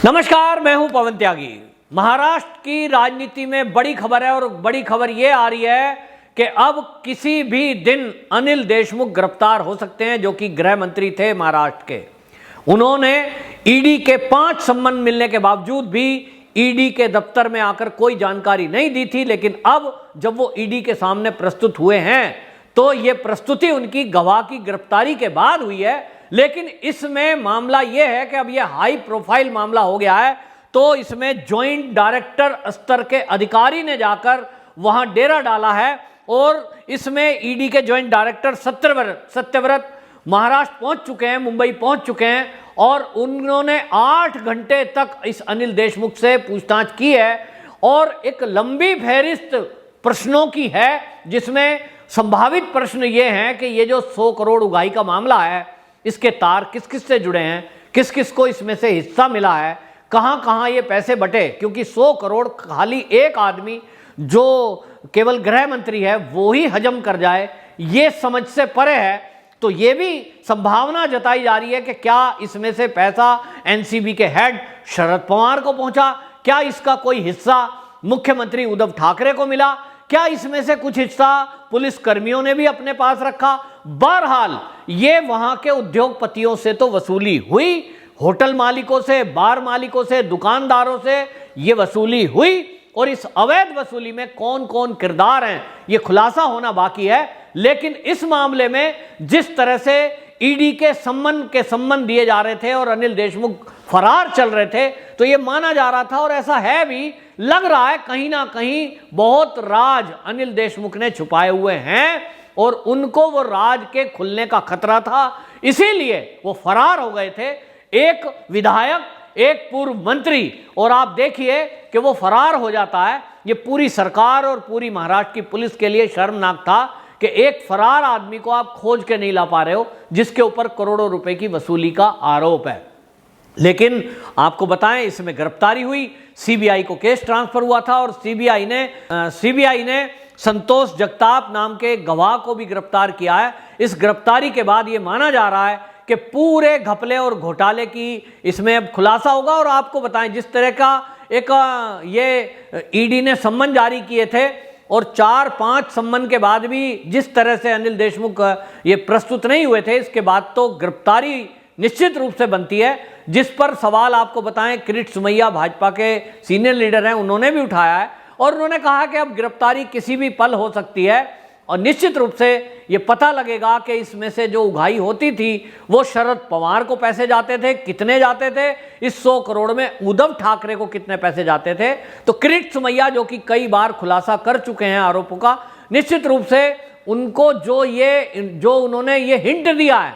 नमस्कार, मैं हूं पवन त्यागी। महाराष्ट्र की राजनीति में बड़ी खबर है और बड़ी खबर यह आ रही है कि अब किसी भी दिन अनिल देशमुख गिरफ्तार हो सकते हैं, जो कि गृह मंत्री थे महाराष्ट्र के। उन्होंने ईडी के 5 सम्मन मिलने के बावजूद भी ईडी के दफ्तर में आकर कोई जानकारी नहीं दी थी, लेकिन अब जब वो ईडी के सामने प्रस्तुत हुए हैं तो ये प्रस्तुति उनकी गवाह की गिरफ्तारी के बाद हुई है। लेकिन इसमें मामला यह है कि अब यह हाई प्रोफाइल मामला हो गया है, तो इसमें जॉइंट डायरेक्टर स्तर के अधिकारी ने जाकर वहां डेरा डाला है और इसमें ईडी के जॉइंट डायरेक्टर सत्यव्रत महाराष्ट्र पहुंच चुके हैं, मुंबई पहुंच चुके हैं और उन्होंने 8 घंटे तक इस अनिल देशमुख से पूछताछ की है और एक लंबी फहरिस्त प्रश्नों की है, जिसमें संभावित प्रश्न ये हैं कि ये जो 100 करोड़ उगाही का मामला है, इसके तार किस किस से जुड़े हैं, किस किस को इसमें से हिस्सा मिला है, कहां कहां ये पैसे बटे, क्योंकि 100 करोड़ खाली एक आदमी जो केवल गृह मंत्री है वो ही हजम कर जाए, ये समझ से परे है। तो ये भी संभावना जताई जा रही है कि क्या इसमें से पैसा एनसीबी के हेड शरद पवार को पहुंचा, क्या इसका कोई हिस्सा मुख्यमंत्री उद्धव ठाकरे को मिला, क्या इसमें से कुछ हिस्सा पुलिस कर्मियों ने भी अपने पास रखा। बहरहाल ये वहां के उद्योगपतियों से तो वसूली हुई, होटल मालिकों से, बार मालिकों से, दुकानदारों से ये वसूली हुई और इस अवैध वसूली में कौन कौन किरदार हैं ये खुलासा होना बाकी है। लेकिन इस मामले में जिस तरह से ईडी के सम्मन दिए जा रहे थे और अनिल देशमुख फरार चल रहे थे, तो ये माना जा रहा था और ऐसा है भी, लग रहा है कहीं ना कहीं बहुत राज अनिल देशमुख ने छुपाए हुए हैं और उनको वो राज के खुलने का खतरा था, इसीलिए वो फरार हो गए थे। एक विधायक, एक पूर्व मंत्री, और आप देखिए कि वो फरार हो जाता है। ये पूरी सरकार और पूरी महाराष्ट्र की पुलिस के लिए शर्मनाक था कि एक फरार आदमी को आप खोज के नहीं ला पा रहे हो, जिसके ऊपर करोड़ों रुपए की वसूली का आरोप है। लेकिन आपको बताएं, इसमें गिरफ्तारी हुई, सीबीआई को केस ट्रांसफर हुआ था और सीबीआई ने संतोष जगताप नाम के गवाह को भी गिरफ्तार किया है। इस गिरफ्तारी के बाद ये माना जा रहा है कि पूरे घपले और घोटाले की इसमें अब खुलासा होगा। और आपको बताएं, जिस तरह का एक ये ईडी ने सम्मन जारी किए थे और 4-5 सम्मन के बाद भी जिस तरह से अनिल देशमुख ये प्रस्तुत नहीं हुए थे, इसके बाद तो गिरफ्तारी निश्चित रूप से बनती है। जिस पर सवाल आपको बताएं, किरीट सोमैया भाजपा के सीनियर लीडर हैं, उन्होंने भी उठाया है और उन्होंने कहा कि अब गिरफ्तारी किसी भी पल हो सकती है और निश्चित रूप से ये पता लगेगा कि इसमें से जो उगाही होती थी वो शरद पवार को पैसे जाते थे, कितने जाते थे, इस 100 करोड़ में उद्धव ठाकरे को कितने पैसे जाते थे। तो किरीट सोमैया, जो कि कई बार खुलासा कर चुके हैं आरोपों का, निश्चित रूप से उनको जो उन्होंने ये हिंट दिया है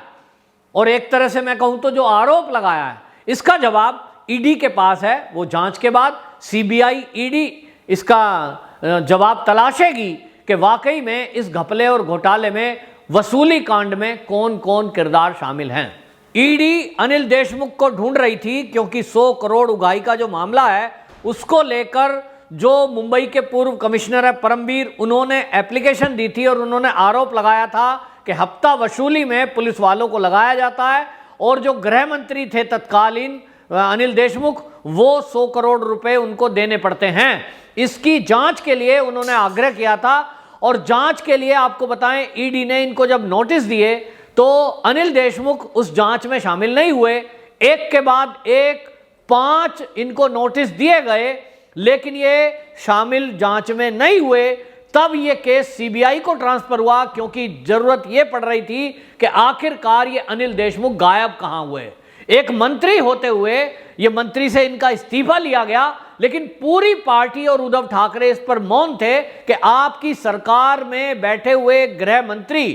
और एक तरह से मैं कहूं तो जो आरोप लगाया है, इसका जवाब ईडी के पास है। वो जांच के बाद सीबीआई, ईडी इसका जवाब तलाशेगी कि वाकई में इस घपले और घोटाले में, वसूली कांड में कौन कौन किरदार शामिल हैं। ईडी अनिल देशमुख को ढूंढ रही थी क्योंकि 100 करोड़ उगाही का जो मामला है उसको लेकर जो मुंबई के पूर्व कमिश्नर है परमवीर, उन्होंने एप्लीकेशन दी थी और उन्होंने आरोप लगाया था कि हफ्ता वसूली में पुलिस वालों को लगाया जाता है और जो गृह मंत्री थे तत्कालीन अनिल देशमुख, वो 100 करोड़ रुपए उनको देने पड़ते हैं। इसकी जांच के लिए उन्होंने आग्रह किया था और जांच के लिए आपको बताएं, ईडी ने इनको जब नोटिस दिए तो अनिल देशमुख उस जांच में शामिल नहीं हुए। एक के बाद एक 5 इनको नोटिस दिए गए, लेकिन ये शामिल जांच में नहीं हुए। तब ये केस सीबीआई को ट्रांसफर हुआ क्योंकि जरूरत ये पड़ रही थी कि आखिरकार ये अनिल देशमुख गायब कहां हुए। एक मंत्री होते हुए ये मंत्री से इनका इस्तीफा लिया गया, लेकिन पूरी पार्टी और उद्धव ठाकरे इस पर मौन थे कि आपकी सरकार में बैठे हुए गृह मंत्री,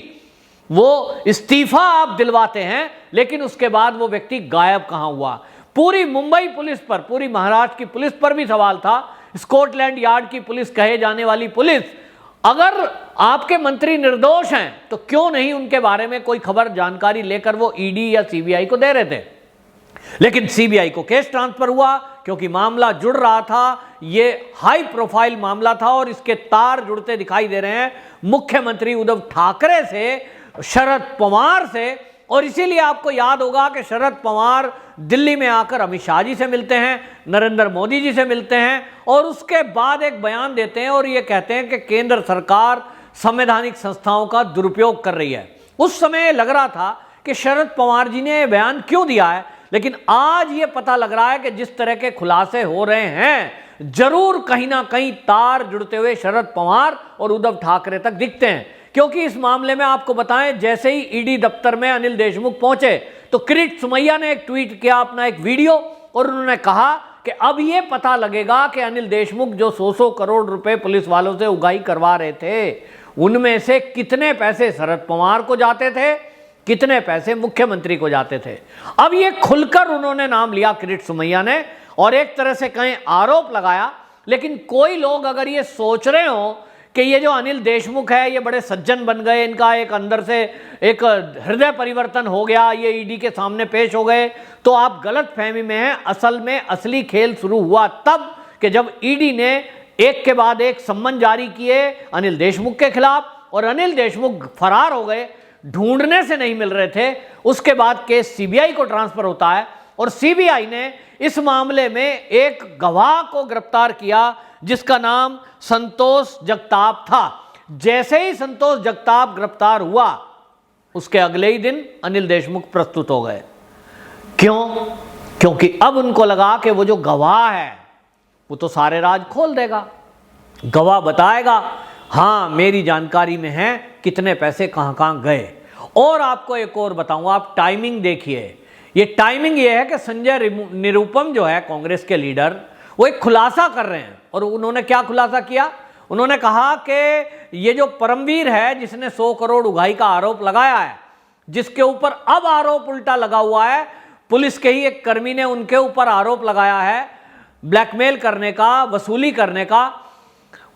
वो इस्तीफा आप दिलवाते हैं, लेकिन उसके बाद वो व्यक्ति गायब कहां हुआ। पूरी मुंबई पुलिस पर, पूरी महाराष्ट्र की पुलिस पर भी सवाल था, स्कॉटलैंड यार्ड की पुलिस कहे जाने वाली पुलिस, अगर आपके मंत्री निर्दोष हैं तो क्यों नहीं उनके बारे में कोई खबर, जानकारी लेकर वो ईडी या सीबीआई को दे रहे थे। लेकिन सीबीआई को केस ट्रांसफर हुआ क्योंकि मामला जुड़ रहा था, ये हाई प्रोफाइल मामला था और इसके तार जुड़ते दिखाई दे रहे हैं मुख्यमंत्री उद्धव ठाकरे से, शरद पवार से और इसीलिए आपको याद होगा कि शरद पवार दिल्ली में आकर अमित शाह जी से मिलते हैं, नरेंद्र मोदी जी से मिलते हैं और उसके बाद एक बयान देते हैं और ये कहते हैं कि केंद्र सरकार संवैधानिक संस्थाओं का दुरुपयोग कर रही है। उस समय लग रहा था कि शरद पवार जी ने बयान क्यों दिया है, लेकिन आज ये पता लग रहा है कि जिस तरह के खुलासे हो रहे हैं जरूर कहीं ना कहीं तार जुड़ते हुए शरद पवार और उद्धव ठाकरे तक दिखते हैं। क्योंकि इस मामले में आपको बताएं, जैसे ही ईडी दफ्तर में अनिल देशमुख पहुंचे तो किरीट सोमैया ने एक ट्वीट किया, अपना एक वीडियो, और उन्होंने कहा कि अब ये पता लगेगा कि अनिल देशमुख जो 100 करोड़ रुपए पुलिस वालों से उगाही करवा रहे थे उनमें से कितने पैसे शरद पवार को जाते थे, कितने पैसे मुख्यमंत्री को जाते थे। अब ये खुलकर उन्होंने नाम लिया किरीट सोमैया ने और एक तरह से कहें आरोप लगाया। लेकिन कोई लोग अगर ये सोच रहे हो कि ये जो अनिल देशमुख है ये बड़े सज्जन बन गए, इनका एक अंदर से एक हृदय परिवर्तन हो गया, ये ईडी के सामने पेश हो गए, तो आप गलत फहमी में हैं। असल में असली खेल शुरू हुआ तब कि जब ईडी ने एक के बाद एक सम्मन जारी किए अनिल देशमुख के खिलाफ और अनिल देशमुख फरार हो गए, ढूंढने से नहीं मिल रहे थे। उसके बाद केस सीबीआई को ट्रांसफर होता है और सीबीआई ने इस मामले में एक गवाह को गिरफ्तार किया जिसका नाम संतोष जगताप था। जैसे ही संतोष जगताप गिरफ्तार हुआ उसके अगले ही दिन अनिल देशमुख प्रस्तुत हो गए। क्यों? क्योंकि अब उनको लगा कि वो जो गवाह है वो तो सारे राज खोल देगा। गवाह बताएगा हाँ मेरी जानकारी में है कितने पैसे कहां कहां गए। और आपको एक और बताऊं, आप टाइमिंग देखिए। ये टाइमिंग ये है कि संजय निरुपम जो है कांग्रेस के लीडर, वो एक खुलासा कर रहे हैं। और उन्होंने क्या खुलासा किया? उन्होंने कहा कि ये जो परमवीर है जिसने 100 करोड़ उगाही का आरोप लगाया है, जिसके ऊपर अब आरोप उल्टा लगा हुआ है, पुलिस के ही एक कर्मी ने उनके ऊपर आरोप लगाया है ब्लैकमेल करने का, वसूली करने का,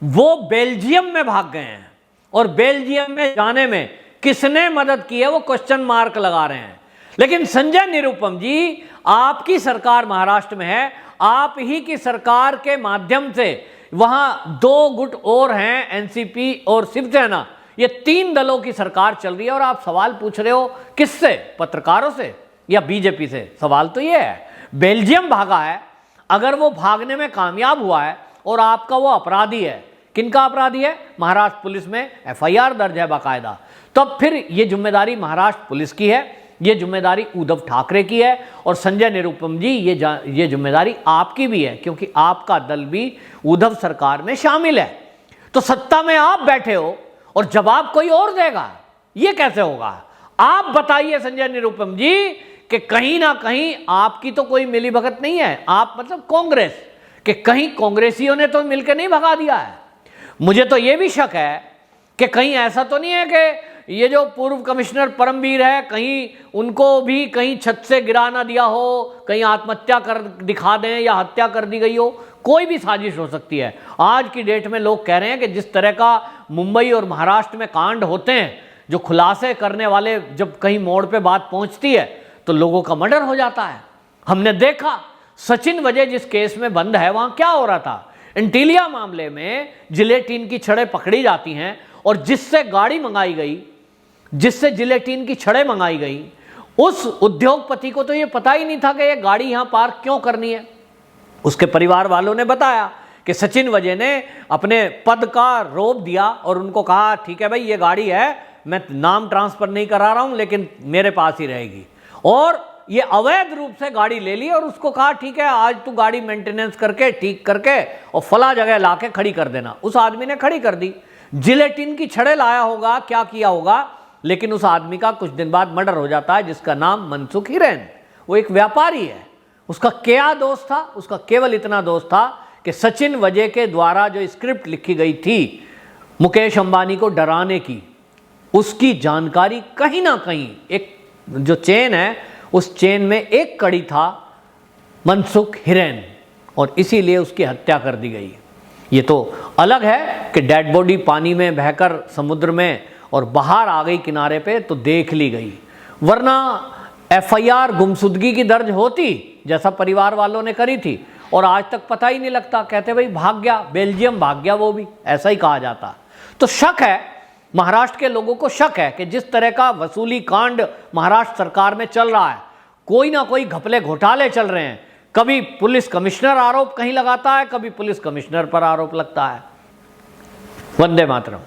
वो बेल्जियम में भाग गए हैं। और बेल्जियम में जाने में किसने मदद की है वो क्वेश्चन मार्क लगा रहे हैं। लेकिन संजय निरुपम जी, आपकी सरकार महाराष्ट्र में है, आप ही की सरकार के माध्यम से वहां 2 गुट और हैं, एनसीपी और शिवसेना, ये 3 दलों की सरकार चल रही है। और आप सवाल पूछ रहे हो किससे? पत्रकारों से या बीजेपी से? सवाल तो ये है, बेल्जियम भागा है, अगर वो भागने में कामयाब हुआ है और आपका वो अपराधी है, किनका अपराधी है? महाराष्ट्र पुलिस में एफआईआर दर्ज है बाकायदा, तब फिर ये जिम्मेदारी महाराष्ट्र पुलिस की है, ये जिम्मेदारी उद्धव ठाकरे की है। और संजय निरुपम जी, ये जिम्मेदारी आपकी भी है, क्योंकि आपका दल भी उद्धव सरकार में शामिल है। तो सत्ता में आप बैठे हो और जवाब कोई और देगा, ये कैसे होगा? आप बताइए संजय निरुपम जी कि कहीं ना कहीं आपकी तो कोई मिलीभगत नहीं है, आप मतलब कांग्रेस के कहीं कांग्रेसियों ने तो मिलकर नहीं भगा दिया है। मुझे तो ये भी शक है कि कहीं ऐसा तो नहीं है कि ये जो पूर्व कमिश्नर परमवीर है, कहीं उनको भी कहीं छत से गिरा ना दिया हो, कहीं आत्महत्या कर दिखा दें या हत्या कर दी गई हो। कोई भी साजिश हो सकती है। आज की डेट में लोग कह रहे हैं कि जिस तरह का मुंबई और महाराष्ट्र में कांड होते हैं, जो खुलासे करने वाले जब कहीं मोड़ पे बात पहुंचती है तो लोगों का मर्डर हो जाता है। हमने देखा सचिन वजह जिस केस में बंद है वहां क्या हो रहा था। एंटीलिया मामले में जिलेटिन की छड़ें पकड़ी जाती हैं और जिससे गाड़ी मंगाई गई, जिससे जिलेटिन की छड़ें मंगाई गई, उस उद्योगपति को तो ये पता ही नहीं था कि ये गाड़ी यहां पार्क क्यों करनी है। उसके परिवार वालों ने बताया कि सचिन वजह ने अपने पद का रोप दिया और उनको कहा ठीक है भाई ये गाड़ी है, मैं नाम ट्रांसफर नहीं करा रहा हूं लेकिन मेरे पास ही रहेगी। और ये अवैध रूप से गाड़ी ले ली और उसको कहा ठीक है आज तू गाड़ी मेंटेनेंस करके ठीक करके और फला जगह लाके खड़ी कर देना। उस आदमी ने खड़ी कर दी, जिलेटिन की छड़ें लाया होगा, क्या किया होगा, लेकिन उस आदमी का कुछ दिन बाद मर्डर हो जाता है, जिसका नाम मनसुख हिरेन। वो एक व्यापारी है। उसका क्या दोष था? उसका केवल इतना दोष था कि सचिन वजह के द्वारा जो स्क्रिप्ट लिखी गई थी मुकेश अंबानी को डराने की, उसकी जानकारी कहीं ना कहीं एक जो चेन है उस चेन में एक कड़ी था मनसुख हिरेन, और इसीलिए उसकी हत्या कर दी गई। ये तो अलग है कि डेड बॉडी पानी में बहकर समुद्र में और बाहर आ गई किनारे पे तो देख ली गई, वरना एफआईआर गुमशुदगी की दर्ज होती जैसा परिवार वालों ने करी थी और आज तक पता ही नहीं लगता। कहते भाई भाग गया, बेल्जियम भाग गया, वो भी ऐसा ही कहा जाता। तो शक है महाराष्ट्र के लोगों को शक है कि जिस तरह का वसूली कांड महाराष्ट्र सरकार में चल रहा है, कोई ना कोई घपले घोटाले चल रहे हैं। कभी पुलिस कमिश्नर आरोप कहीं लगाता है, कभी पुलिस कमिश्नर पर आरोप लगता है। वंदे मातरम।